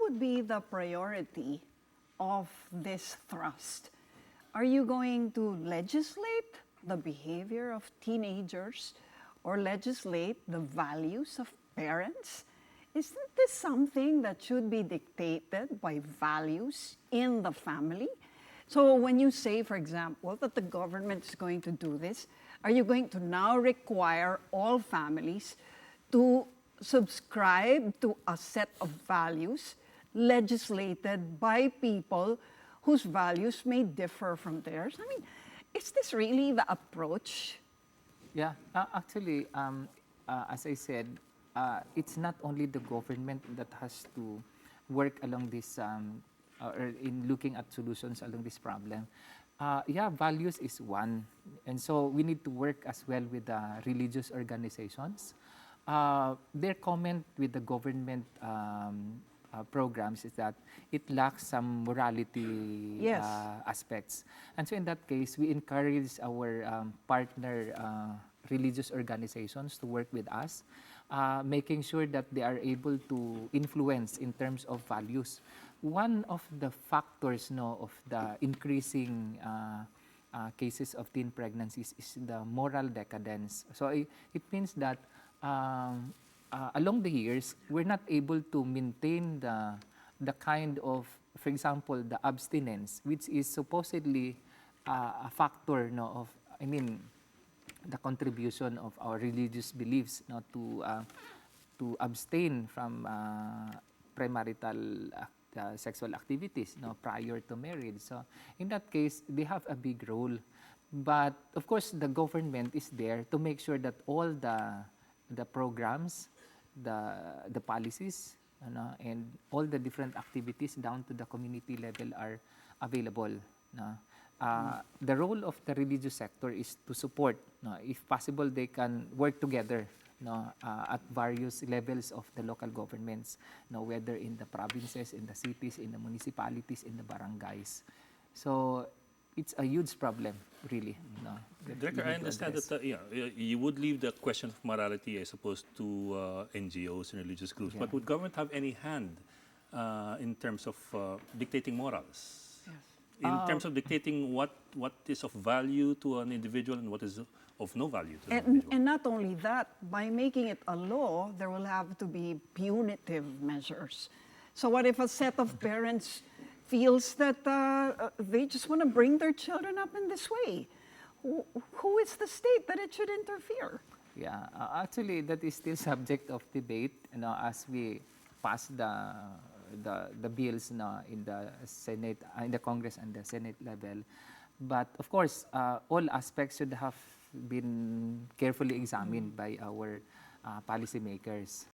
would be the priority of this thrust? Are you going to legislate the behavior of teenagers or legislate the values of parents? Isn't this something that should be dictated by values in the family? So when you say, for example, that the government is going to do this, are you going to now require all families to subscribe to a set of values legislated by people whose values may differ from theirs? I mean, is this really the approach? Yeah, actually, as I said, it's not only the government that has to work along this, or in looking at solutions along this problem. Yeah, values is one. And so we need to work as well with the religious organizations. Their comment with the government programs is that it lacks some morality Yes. aspects. And so in that case, we encourage our partner religious organizations to work with us, making sure that they are able to influence in terms of values. One of the factors of the increasing cases of teen pregnancies is the moral decadence. So it means that along the years, we're not able to maintain the kind of, for example, the abstinence, which is supposedly a factor of, the contribution of our religious beliefs to abstain from premarital sexual activities prior to marriage. So in that case, they have a big role. But of course, the government is there to make sure that all the programs, the policies, and all the different activities down to the community level are available. The role of the religious sector is to support. If possible, they can work together at various levels of the local governments, whether in the provinces, in the cities, in the municipalities, in the barangays. So it's a huge problem, really. Director, I understand that you would leave the question of morality, I suppose, to NGOs and religious groups. Yeah. But would government have any hand in terms of dictating morals? Yes. In terms of dictating what is of value to an individual and what is of no value to an individual? And not only that, by making it a law, there will have to be punitive measures. So what if a set of parents feels that they just want to bring their children up in this way? Who is the state that it should interfere? Yeah, actually, that is still subject of debate. As we pass the bills in the Senate, in the Congress and the Senate level. But of course, all aspects should have been carefully examined by our policymakers.